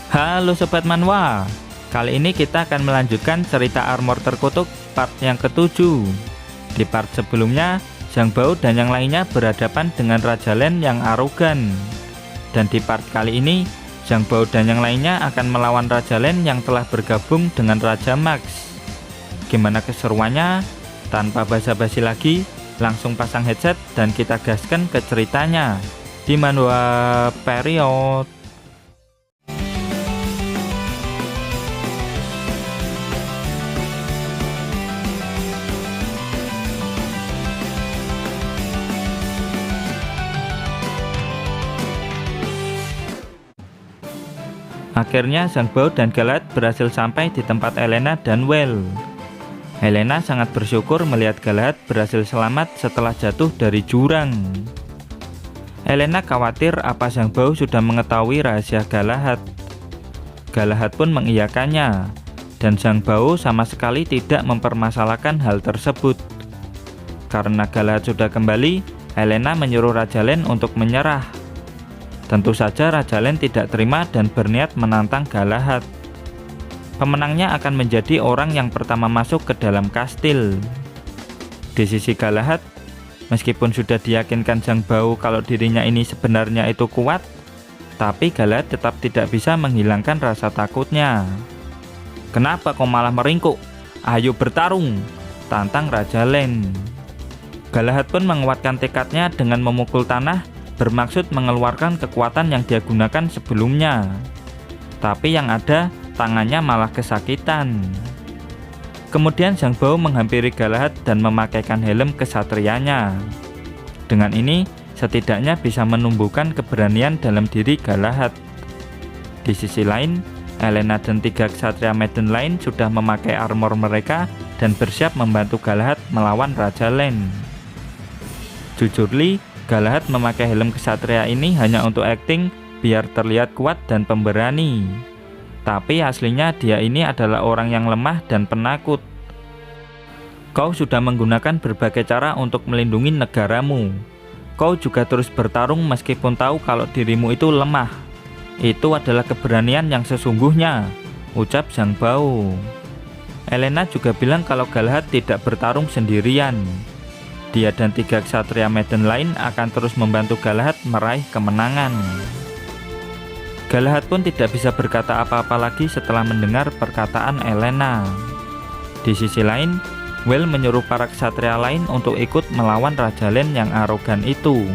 Halo Sobat Manhwa, kali ini kita akan melanjutkan cerita armor terkutuk part yang ketujuh. Di part sebelumnya, Zhang Bao dan yang lainnya berhadapan dengan Raja Len yang arogan. Dan di part kali ini, Zhang Bao dan yang lainnya akan melawan Raja Len yang telah bergabung dengan Raja Max. Gimana keseruannya? Tanpa basa-basi lagi, langsung pasang headset dan kita gaskan ke ceritanya di Manhwa Period. Akhirnya Zhang Bao dan Galahad berhasil sampai di tempat Elena dan Well. Helena sangat bersyukur melihat Galahad berhasil selamat setelah jatuh dari jurang. Elena khawatir apa Zhang Bao sudah mengetahui rahasia Galahad. Galahad pun mengiyakannya, dan Zhang Bao sama sekali tidak mempermasalahkan hal tersebut. Karena Galahad sudah kembali, Helena menyuruh Raja Len untuk menyerah. Tentu saja Raja Len tidak terima dan berniat menantang Galahad. Pemenangnya akan menjadi orang yang pertama masuk ke dalam kastil. Di sisi Galahad, meskipun sudah diyakinkan Zhang Bao kalau dirinya ini sebenarnya itu kuat, tapi Galahad tetap tidak bisa menghilangkan rasa takutnya. "Kenapa kau malah meringkuk? Ayo bertarung!" tantang Raja Len. Galahad pun menguatkan tekadnya dengan memukul tanah, bermaksud mengeluarkan kekuatan yang dia gunakan sebelumnya. Tapi yang ada, tangannya malah kesakitan. Kemudian Zhang Bao menghampiri Galahad dan memakaikan helm kesatrianya. Dengan ini, setidaknya bisa menumbuhkan keberanian dalam diri Galahad. Di sisi lain, Elena dan 3 ksatria Maiden lain sudah memakai armor mereka dan bersiap membantu Galahad melawan Raja Len. Jujur Li, Galahad memakai helm kesatria ini hanya untuk acting biar terlihat kuat dan pemberani. Tapi aslinya dia ini adalah orang yang lemah dan penakut. Kau sudah menggunakan berbagai cara untuk melindungi negaramu. Kau juga terus bertarung meskipun tahu kalau dirimu itu lemah. Itu adalah keberanian yang sesungguhnya, ucap Zhang Bao. Elena juga bilang kalau Galahad tidak bertarung sendirian. Dia dan 3 ksatria Maiden lain akan terus membantu Galahad meraih kemenangan. Galahad pun tidak bisa berkata apa-apa lagi setelah mendengar perkataan Elena. Di sisi lain, Well menyuruh para ksatria lain untuk ikut melawan Raja Len yang arogan itu.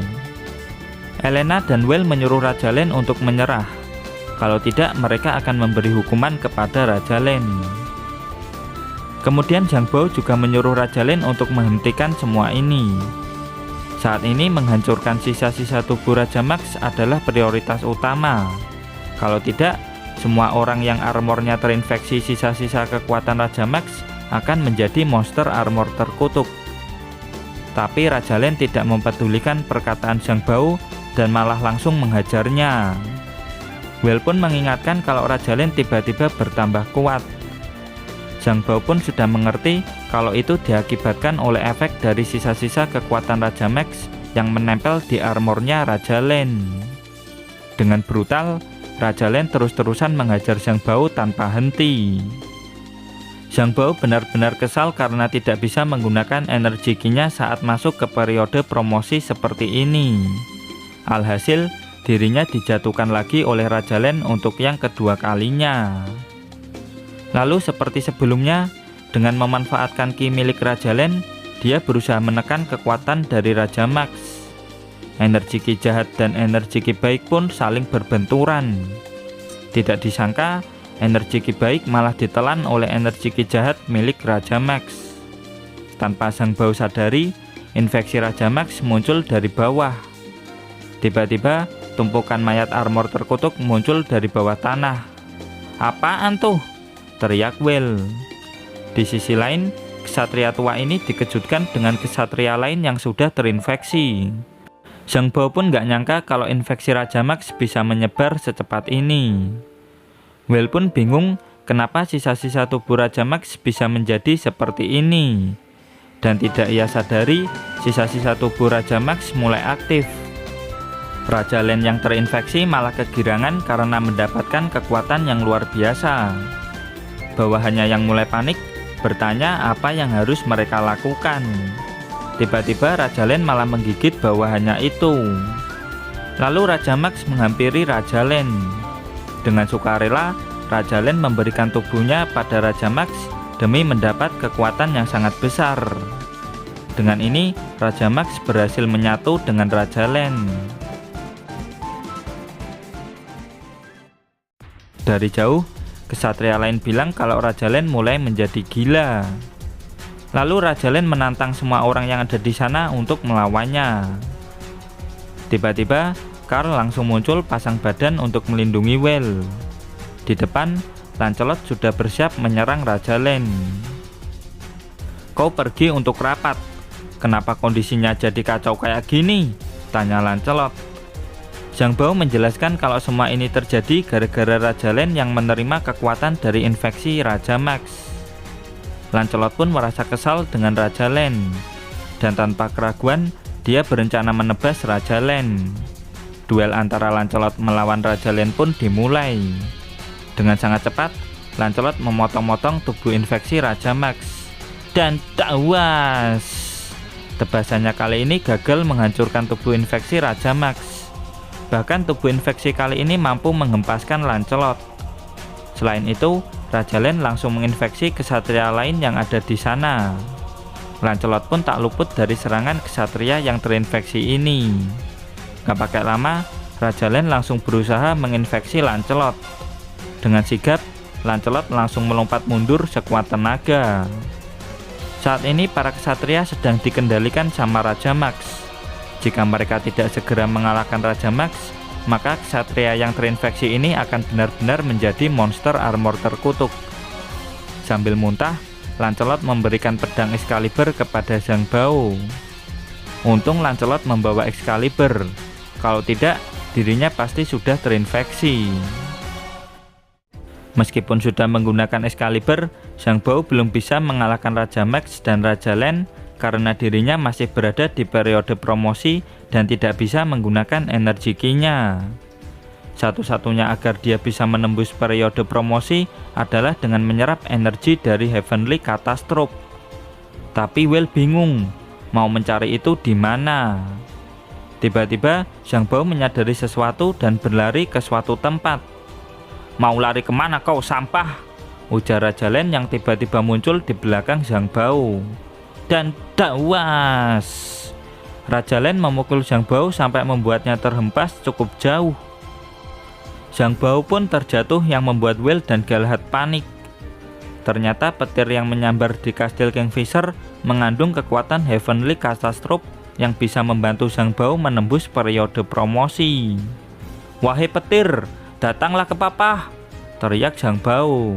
Elena dan Well menyuruh Raja Len untuk menyerah. Kalau tidak, mereka akan memberi hukuman kepada Raja Len. Kemudian Zhang Bao juga menyuruh Raja Len untuk menghentikan semua ini. Saat ini menghancurkan sisa-sisa tubuh Raja Max adalah prioritas utama. Kalau tidak, semua orang yang armornya terinfeksi sisa-sisa kekuatan Raja Max akan menjadi monster armor terkutuk. Tapi Raja Len tidak mempedulikan perkataan Zhang Bao dan malah langsung menghajarnya. Well pun mengingatkan kalau Raja Len tiba-tiba bertambah kuat. Zhang Bao pun sudah mengerti kalau itu diakibatkan oleh efek dari sisa-sisa kekuatan Raja Max yang menempel di armornya Raja Len. Dengan brutal, Raja Len terus-terusan menghajar Zhang Bao tanpa henti. Zhang Bao benar-benar kesal karena tidak bisa menggunakan energi Qi-nya saat masuk ke periode promosi seperti ini. Alhasil, dirinya dijatuhkan lagi oleh Raja Len untuk yang kedua kalinya. Lalu seperti sebelumnya, dengan memanfaatkan Qi milik Raja Len, dia berusaha menekan kekuatan dari Raja Max. Energi Qi jahat dan energi Qi baik pun saling berbenturan. Tidak disangka, energi Qi baik malah ditelan oleh energi Qi jahat milik Raja Max. Tanpa Zhang Bao sadari, infeksi Raja Max muncul dari bawah. Tiba-tiba, tumpukan mayat armor terkutuk muncul dari bawah tanah. "Apaan tuh?" teriak Well. Di sisi lain, ksatria tua ini dikejutkan dengan ksatria lain yang sudah terinfeksi. Zhang Bao pun gak nyangka kalau infeksi Raja Max bisa menyebar secepat ini. Well pun bingung kenapa sisa-sisa tubuh Raja Max bisa menjadi seperti ini. Dan tidak ia sadari, sisa-sisa tubuh Raja Max mulai aktif. Raja Len yang terinfeksi malah kegirangan karena mendapatkan kekuatan yang luar biasa. Bawahannya yang mulai panik, bertanya apa yang harus mereka lakukan. Tiba-tiba Raja Len malah menggigit bawahannya itu. Lalu Raja Max menghampiri Raja Len. Dengan sukarela, Raja Len memberikan tubuhnya pada Raja Max demi mendapat kekuatan yang sangat besar. Dengan ini, Raja Max berhasil menyatu dengan Raja Len. Dari jauh, kesatria lain bilang kalau Raja Len mulai menjadi gila. Lalu Raja Len menantang semua orang yang ada di sana untuk melawannya. Tiba-tiba, Karl langsung muncul pasang badan untuk melindungi Well. Di depan, Lancelot sudah bersiap menyerang Raja Len. "Kau pergi untuk rapat. Kenapa kondisinya jadi kacau kayak gini?" tanya Lancelot. Zhang Bao menjelaskan kalau semua ini terjadi gara-gara Raja Len yang menerima kekuatan dari infeksi Raja Max. Lancelot pun merasa kesal dengan Raja Len, dan tanpa keraguan dia berencana menebas Raja Len. Duel antara Lancelot melawan Raja Len pun dimulai. Dengan sangat cepat, Lancelot memotong-motong tubuh infeksi Raja Max. Dan tawas! Tebasannya kali ini gagal menghancurkan tubuh infeksi Raja Max. Bahkan tubuh infeksi kali ini mampu menghempaskan Lancelot. Selain itu, Raja Len langsung menginfeksi kesatria lain yang ada di sana. Lancelot pun tak luput dari serangan kesatria yang terinfeksi ini. Gak pakai lama, Raja Len langsung berusaha menginfeksi Lancelot. Dengan sigap, Lancelot langsung melompat mundur sekuat tenaga. Saat ini para kesatria sedang dikendalikan sama Raja Max. Jika mereka tidak segera mengalahkan Raja Max, maka kesatria yang terinfeksi ini akan benar-benar menjadi monster armor terkutuk. Sambil muntah, Lancelot memberikan pedang Excalibur kepada Zhang Bao. Untung Lancelot membawa Excalibur. Kalau tidak, dirinya pasti sudah terinfeksi. Meskipun sudah menggunakan Excalibur, Zhang Bao belum bisa mengalahkan Raja Max dan Raja Len karena dirinya masih berada di periode promosi dan tidak bisa menggunakan energi ki-nya. Satu-satunya agar dia bisa menembus periode promosi adalah dengan menyerap energi dari Heavenly Catastrophe. Tapi Well bingung, mau mencari itu di mana. Tiba-tiba Zhang Bao menyadari sesuatu dan berlari ke suatu tempat. "Mau lari kemana kau, sampah?" ujar Raja Len yang tiba-tiba muncul di belakang Zhang Bao. Dan dawas! Raja Len memukul Zhang Bao sampai membuatnya terhempas cukup jauh. Zhang Bao pun terjatuh yang membuat Well dan Galahad panik. Ternyata petir yang menyambar di kastil Kingfisher mengandung kekuatan Heavenly Catastrophe yang bisa membantu Zhang Bao menembus periode promosi. "Wahai petir, datanglah ke papa!" teriak Zhang Bao.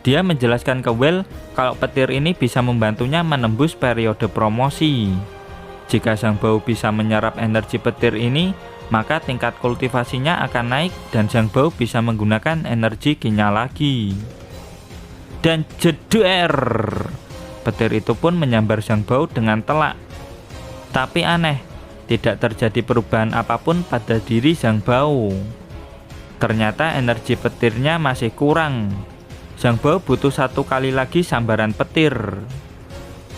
Dia menjelaskan ke Well kalau petir ini bisa membantunya menembus periode promosi. Jika Zhang Bao bisa menyerap energi petir ini, maka tingkat kultivasinya akan naik dan Zhang Bao bisa menggunakan energi ki-nya lagi. Dan jeder! Petir itu pun menyambar Zhang Bao dengan telak. Tapi aneh, tidak terjadi perubahan apapun pada diri Zhang Bao. Ternyata energi petirnya masih kurang. Zhang Bao butuh satu kali lagi sambaran petir.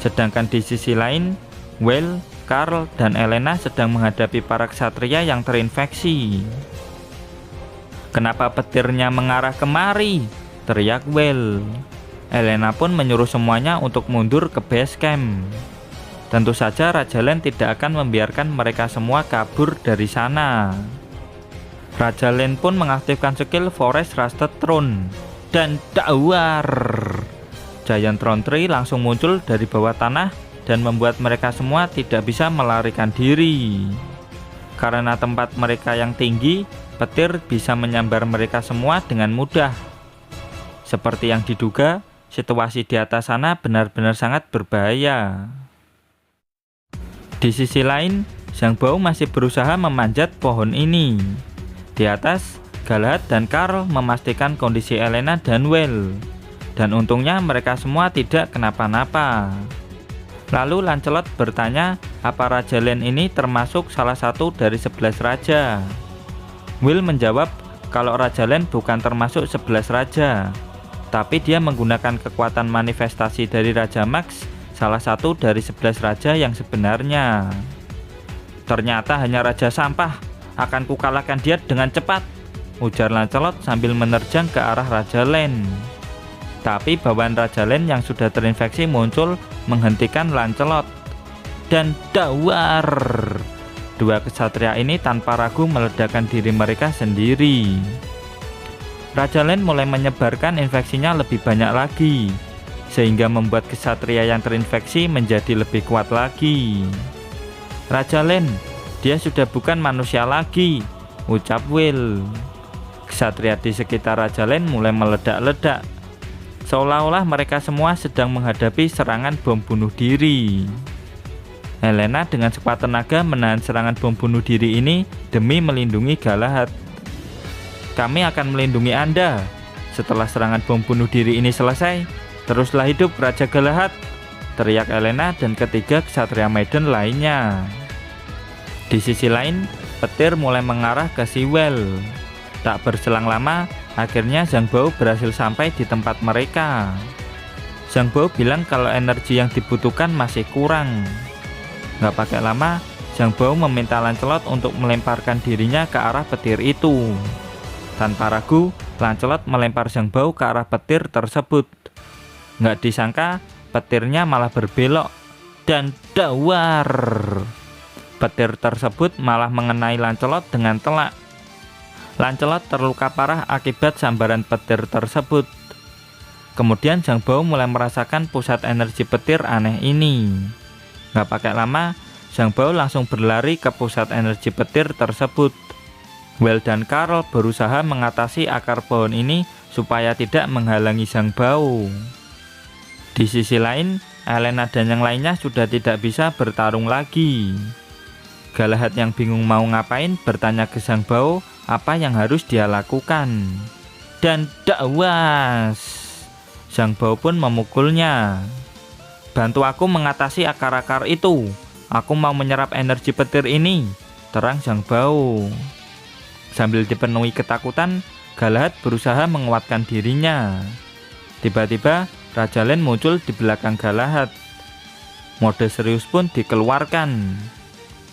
Sedangkan di sisi lain, Well, Karl, dan Elena sedang menghadapi para ksatria yang terinfeksi. "Kenapa petirnya mengarah kemari?" teriak Well. Elena pun menyuruh semuanya untuk mundur ke base camp. Tentu saja Raja Len tidak akan membiarkan mereka semua kabur dari sana. Raja Len pun mengaktifkan skill Forest Rusted Throne. Dan dawar! Giant Throne Tree langsung muncul dari bawah tanah dan membuat mereka semua tidak bisa melarikan diri. Karena tempat mereka yang tinggi, petir bisa menyambar mereka semua dengan mudah. Seperti yang diduga, situasi di atas sana benar-benar sangat berbahaya. Di sisi lain, Zhang Bao masih berusaha memanjat pohon ini. Di atas, Galahad dan Karl memastikan kondisi Elena dan Well. Dan untungnya mereka semua tidak kenapa-napa. Lalu Lancelot bertanya apa Raja Len ini termasuk salah satu dari 11 raja? Will menjawab kalau Raja Len bukan termasuk 11 raja, tapi dia menggunakan kekuatan manifestasi dari Raja Max, salah satu dari 11 raja yang sebenarnya. Ternyata hanya raja sampah, akan kukalahkan dia dengan cepat, ujar Lancelot sambil menerjang ke arah Raja Len. Tapi bawaan Raja Len yang sudah terinfeksi muncul menghentikan Lancelot. Dan dawar! Dua kesatria ini tanpa ragu meledakkan diri mereka sendiri. Raja Len mulai menyebarkan infeksinya lebih banyak lagi, sehingga membuat kesatria yang terinfeksi menjadi lebih kuat lagi. Raja Len, dia sudah bukan manusia lagi, ucap Will. Kesatria di sekitar Raja Len mulai meledak-ledak, seolah-olah mereka semua sedang menghadapi serangan bom bunuh diri. Helena dengan sekuat tenaga menahan serangan bom bunuh diri ini demi melindungi Galahad. Kami akan melindungi Anda. Setelah serangan bom bunuh diri ini selesai, teruslah hidup Raja Galahad, teriak Helena dan ketiga kesatria maiden lainnya. Di sisi lain, petir mulai mengarah ke si Well. Tak berselang lama, akhirnya Zhang Bao berhasil sampai di tempat mereka. Zhang Bao bilang kalau energi yang dibutuhkan masih kurang. Gak pakai lama, Zhang Bao meminta Lancelot untuk melemparkan dirinya ke arah petir itu. Tanpa ragu, Lancelot melempar Zhang Bao ke arah petir tersebut. Gak disangka, petirnya malah berbelok. Dan dawar! Petir tersebut malah mengenai Lancelot dengan telak. Lancelot terluka parah akibat sambaran petir tersebut. Kemudian Zhang Bao mulai merasakan pusat energi petir aneh ini. Gak pakai lama, Zhang Bao langsung berlari ke pusat energi petir tersebut. Well dan Karl berusaha mengatasi akar pohon ini supaya tidak menghalangi Zhang Bao. Di sisi lain, Helena dan yang lainnya sudah tidak bisa bertarung lagi. Galahad yang bingung mau ngapain bertanya ke Zhang Bao apa yang harus dia lakukan. Dan dakwas! Zhang Bao pun memukulnya. Bantu aku mengatasi akar-akar itu. Aku mau menyerap energi petir ini, terang Zhang Bao. Sambil dipenuhi ketakutan, Galahad berusaha menguatkan dirinya. Tiba-tiba, Raja Len muncul di belakang Galahad. Mode serius pun dikeluarkan.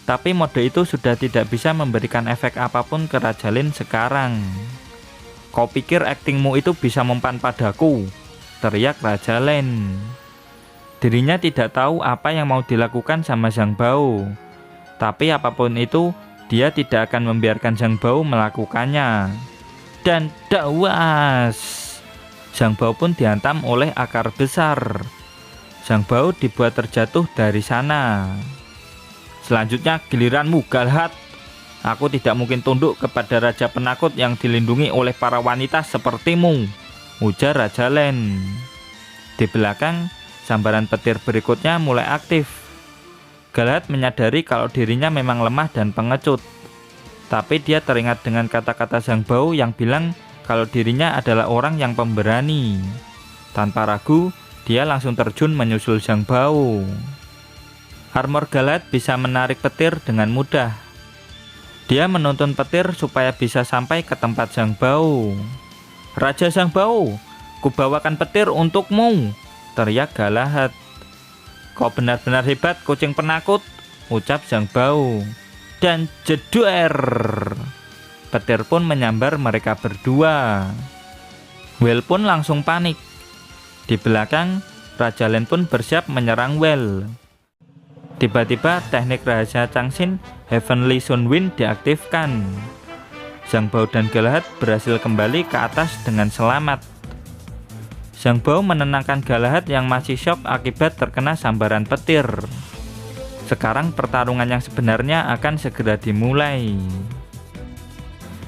Tapi mode itu sudah tidak bisa memberikan efek apapun ke Raja Len sekarang. Kau pikir aktingmu itu bisa mempan padaku? Teriak Raja Len. Dirinya tidak tahu apa yang mau dilakukan sama Zhang Bao. Tapi apapun itu, dia tidak akan membiarkan Zhang Bao melakukannya. Dan dakwas! Zhang Bao pun dihantam oleh akar besar. Zhang Bao dibuat terjatuh dari sana. Selanjutnya giliranmu, Galahad. Aku tidak mungkin tunduk kepada raja penakut yang dilindungi oleh para wanita sepertimu, ujar Raja Len. Di belakang, sambaran petir berikutnya mulai aktif. Galahad menyadari kalau dirinya memang lemah dan pengecut. Tapi dia teringat dengan kata-kata Zhang Bao yang bilang kalau dirinya adalah orang yang pemberani. Tanpa ragu, dia langsung terjun menyusul Zhang Bao. Armor Galahad bisa menarik petir dengan mudah. Dia menuntun petir supaya bisa sampai ke tempat Zhang Bao. Raja Zhang Bao, kubawakan petir untukmu, teriak Galahad. Kau benar-benar hebat, kucing penakut, ucap Zhang Bao. Dan jeduer, petir pun menyambar mereka berdua. Well pun langsung panik. Di belakang, Raja Len pun bersiap menyerang Well. Tiba-tiba teknik rahasia Changxin, Heavenly Sun Wind diaktifkan. Zhang Bao dan Galahad berhasil kembali ke atas dengan selamat. Zhang Bao menenangkan Galahad yang masih syok akibat terkena sambaran petir. Sekarang pertarungan yang sebenarnya akan segera dimulai.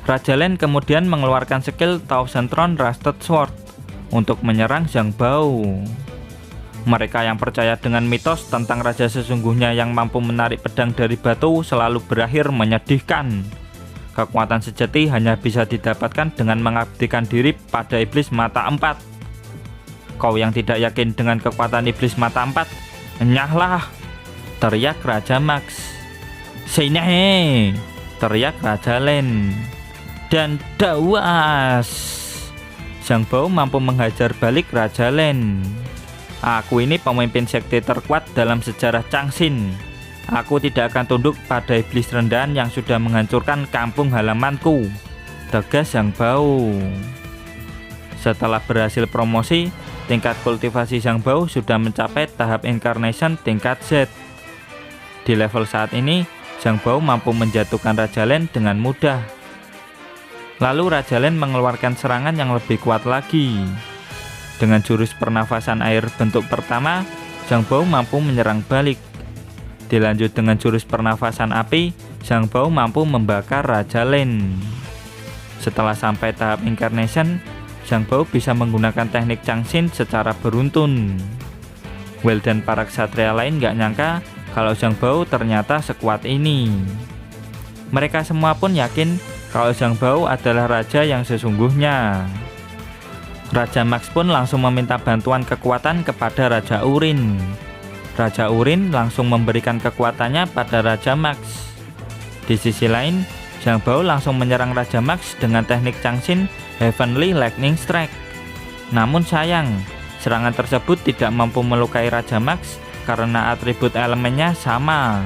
Raja Len kemudian mengeluarkan skill Thousand Throne Rusted Sword untuk menyerang Zhang Bao. Mereka yang percaya dengan mitos tentang raja sesungguhnya yang mampu menarik pedang dari batu selalu berakhir menyedihkan. Kekuatan sejati hanya bisa didapatkan dengan mengabdikan diri pada iblis mata empat. Kau yang tidak yakin dengan kekuatan iblis mata empat, enyahlah. teriak Raja Max. Sini, teriak Raja Len. Dan dawas, Zhang Bao mampu menghajar balik Raja Len. Aku ini pemimpin sekte terkuat dalam sejarah Changxin. Aku tidak akan tunduk pada iblis rendahan yang sudah menghancurkan kampung halamanku, tegas Zhang Bao. Setelah berhasil promosi, tingkat kultivasi Zhang Bao sudah mencapai tahap incarnation tingkat Z. Di level saat ini, Zhang Bao mampu menjatuhkan Raja Len dengan mudah. Lalu Raja Len mengeluarkan serangan yang lebih kuat lagi. Dengan jurus pernafasan air bentuk pertama, Zhang Bao mampu menyerang balik. Dilanjut dengan jurus pernafasan api, Zhang Bao mampu membakar Raja Len. Setelah sampai tahap incarnation, Zhang Bao bisa menggunakan teknik Changxin secara beruntun. Well dan para ksatria lain gak nyangka kalau Zhang Bao ternyata sekuat ini. Mereka semua pun yakin kalau Zhang Bao adalah raja yang sesungguhnya. Raja Max pun langsung meminta bantuan kekuatan kepada Raja Urin. Raja Urin langsung memberikan kekuatannya pada Raja Max. Di sisi lain, Zhang Bao langsung menyerang Raja Max dengan teknik Changxin Heavenly Lightning Strike. Namun sayang, serangan tersebut tidak mampu melukai Raja Max karena atribut elemennya sama.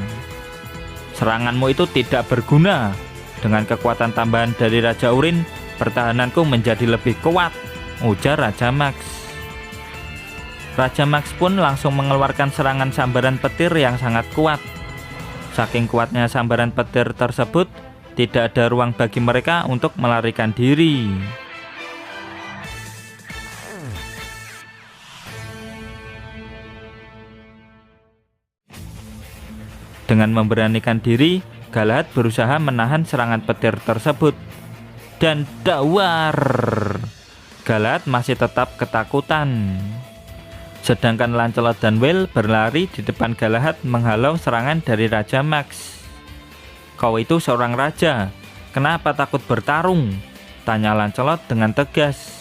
Seranganmu itu tidak berguna. Dengan kekuatan tambahan dari Raja Urin, pertahananku menjadi lebih kuat, ujar Raja Max. Raja Max pun langsung mengeluarkan serangan sambaran petir yang sangat kuat. Saking kuatnya sambaran petir tersebut, tidak ada ruang bagi mereka untuk melarikan diri. Dengan memberanikan diri, Galahad berusaha menahan serangan petir tersebut. Dan dawar, Galahad masih tetap ketakutan. Sedangkan Lancelot dan Will berlari di depan Galahad menghalau serangan dari Raja Max. Kau itu seorang raja, kenapa takut bertarung? Tanya Lancelot dengan tegas.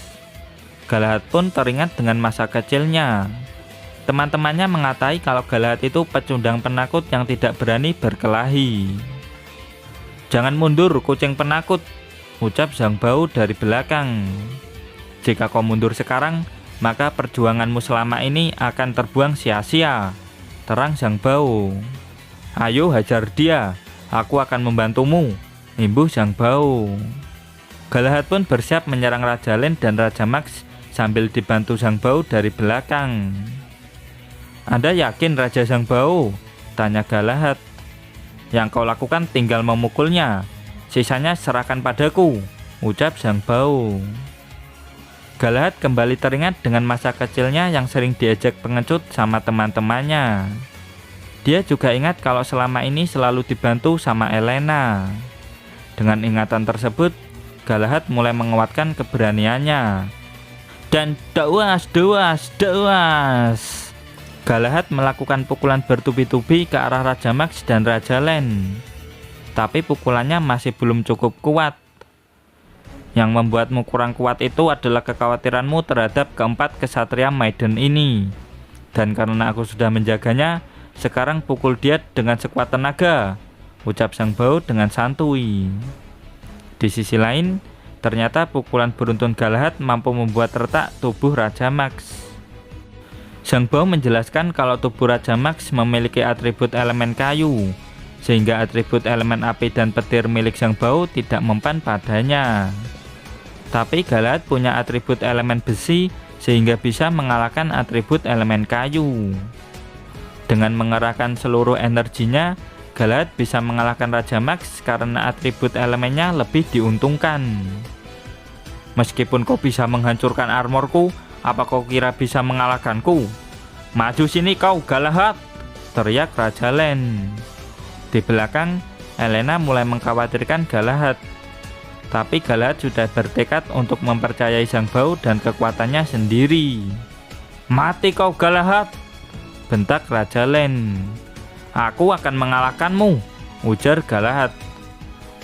Galahad pun teringat dengan masa kecilnya. Teman-temannya mengatai kalau Galahad itu pecundang penakut yang tidak berani berkelahi. Jangan mundur, kucing penakut, ucap Zhang Bao dari belakang. Jika kau mundur sekarang, maka perjuanganmu selama ini akan terbuang sia-sia, terang Zhang Bao. Ayo hajar dia, aku akan membantumu, imbuh Zhang Bao. Galahad pun bersiap menyerang Raja Len dan Raja Max sambil dibantu Zhang Bao dari belakang. Anda yakin Raja Zhang Bao? Tanya Galahad. Yang kau lakukan tinggal memukulnya, sisanya serahkan padaku, ucap Zhang Bao. Galahad kembali teringat dengan masa kecilnya yang sering diajak pengecut sama teman-temannya. Dia juga ingat kalau selama ini selalu dibantu sama Elena. Dengan ingatan tersebut, Galahad mulai menguatkan keberaniannya. Dan dawas. Galahad melakukan pukulan bertubi-tubi ke arah Raja Max dan Raja Len. Tapi pukulannya masih belum cukup kuat. Yang membuatmu kurang kuat itu adalah kekhawatiranmu terhadap keempat kesatria Maiden ini. Dan karena aku sudah menjaganya, sekarang pukul dia dengan sekuat tenaga, ucap Zhang Bao dengan santuy. Di sisi lain, ternyata pukulan beruntun Galahad mampu membuat retak tubuh Raja Max. Zhang Bao menjelaskan kalau tubuh Raja Max memiliki atribut elemen kayu, sehingga atribut elemen api dan petir milik Zhang Bao tidak mempan padanya. Tapi Galahad punya atribut elemen besi, sehingga bisa mengalahkan atribut elemen kayu. Dengan mengerahkan seluruh energinya, Galahad bisa mengalahkan Raja Max karena atribut elemennya lebih diuntungkan. Meskipun kau bisa menghancurkan armorku, apa kau kira bisa mengalahkanku? Maju sini kau Galahad, teriak Raja Len. Di belakang, Elena mulai mengkhawatirkan Galahad. Tapi Galahad sudah bertekad untuk mempercayai Zhang Bao dan kekuatannya sendiri. Mati kau Galahad, bentak Raja Len. Aku akan mengalahkanmu, ujar Galahad.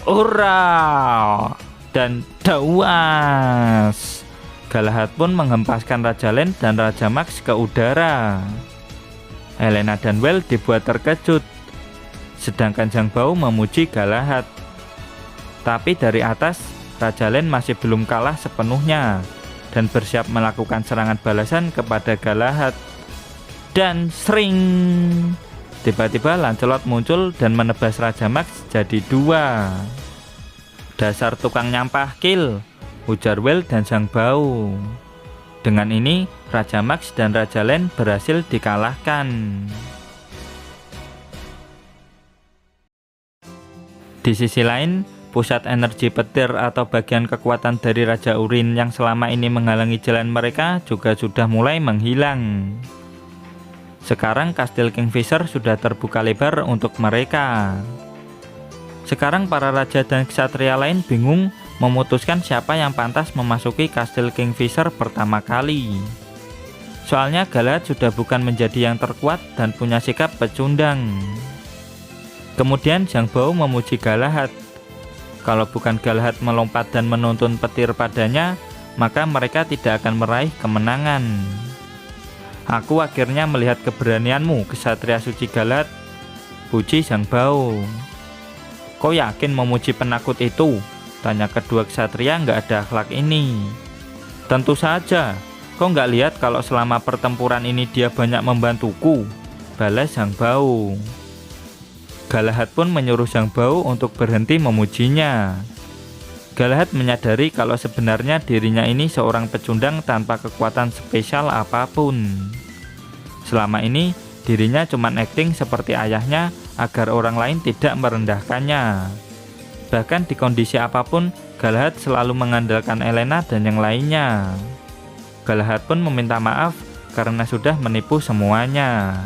Ura! Dan dawas! Galahad pun menghempaskan Raja Len dan Raja Max ke udara. Helena dan Well dibuat terkejut, sedangkan Zhang Bao memuji Galahad. Tapi dari atas, Raja Lin masih belum kalah sepenuhnya dan bersiap melakukan serangan balasan kepada Galahad. Dan sering, tiba-tiba Lancelot muncul dan menebas Raja Max jadi 2. Dasar tukang nyampah kill, ujar Well dan Zhang Bao. Dengan ini, Raja Max dan Raja Lin berhasil dikalahkan. Di sisi lain, pusat energi petir atau bagian kekuatan dari Raja Urin yang selama ini menghalangi jalan mereka juga sudah mulai menghilang. Sekarang kastil Kingfisher sudah terbuka lebar untuk mereka. Sekarang para raja dan ksatria lain bingung memutuskan siapa yang pantas memasuki kastil Kingfisher pertama kali. Soalnya Galahad sudah bukan menjadi yang terkuat dan punya sikap pecundang. Kemudian Zhang Bao memuji Galahad. Kalau bukan Galahad melompat dan menuntun petir padanya, maka mereka tidak akan meraih kemenangan. Aku akhirnya melihat keberanianmu, Ksatria Suci Galahad, puji Zhang Bao. Kau yakin memuji penakut itu? Tanya kedua ksatria nggak ada akhlak ini. Tentu saja, kau nggak lihat kalau selama pertempuran ini dia banyak membantuku, balas Zhang Bao. Galahad pun menyuruh Zhang Bao untuk berhenti memujinya. Galahad menyadari kalau sebenarnya dirinya ini seorang pecundang tanpa kekuatan spesial apapun. Selama ini dirinya cuma acting seperti ayahnya agar orang lain tidak merendahkannya. Bahkan di kondisi apapun, Galahad selalu mengandalkan Helena dan yang lainnya. Galahad pun meminta maaf karena sudah menipu semuanya.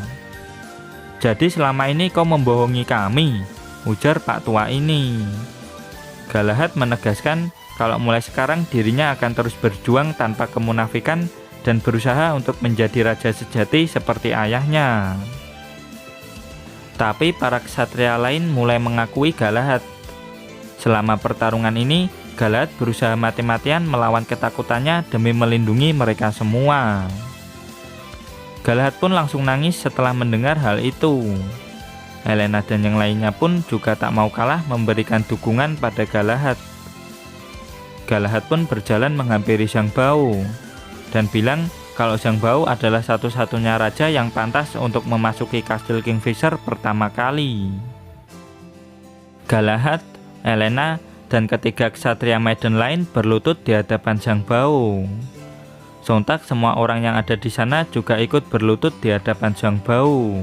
Jadi selama ini kau membohongi kami, ujar Pak Tua ini. Galahad menegaskan kalau mulai sekarang dirinya akan terus berjuang tanpa kemunafikan dan berusaha untuk menjadi raja sejati seperti ayahnya. Tapi para ksatria lain mulai mengakui Galahad. Selama pertarungan ini, Galahad berusaha mati-matian melawan ketakutannya demi melindungi mereka semua. Galahad pun langsung nangis setelah mendengar hal itu. Helena dan yang lainnya pun juga tak mau kalah memberikan dukungan pada Galahad. Galahad pun berjalan menghampiri Zhang Bao dan bilang kalau Zhang Bao adalah satu-satunya raja yang pantas untuk memasuki kastil Kingfisher pertama kali. Galahad, Helena, dan ketiga ksatria maiden lain berlutut di hadapan Zhang Bao. Sontak semua orang yang ada di sana juga ikut berlutut di hadapan Zhang Bao.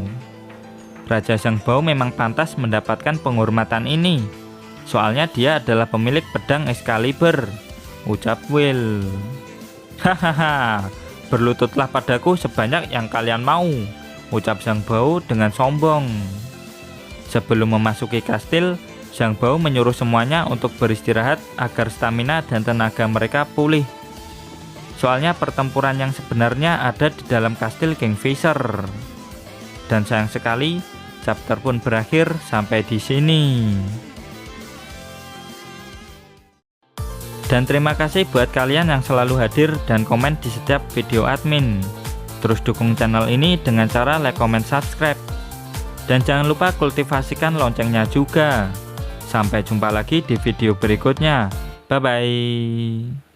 Raja Zhang Bao memang pantas mendapatkan penghormatan ini. Soalnya dia adalah pemilik pedang Excalibur, ucap Will. Hahaha, berlututlah padaku sebanyak yang kalian mau, ucap Zhang Bao dengan sombong. Sebelum memasuki kastil, Zhang Bao menyuruh semuanya untuk beristirahat agar stamina dan tenaga mereka pulih. Soalnya pertempuran yang sebenarnya ada di dalam kastil Kingfisher. Dan sayang sekali, chapter pun berakhir sampai di sini. Dan terima kasih buat kalian yang selalu hadir dan komen di setiap video admin. Terus dukung channel ini dengan cara like, comment, subscribe. Dan jangan lupa kultivasikan loncengnya juga. Sampai jumpa lagi di video berikutnya. Bye-bye.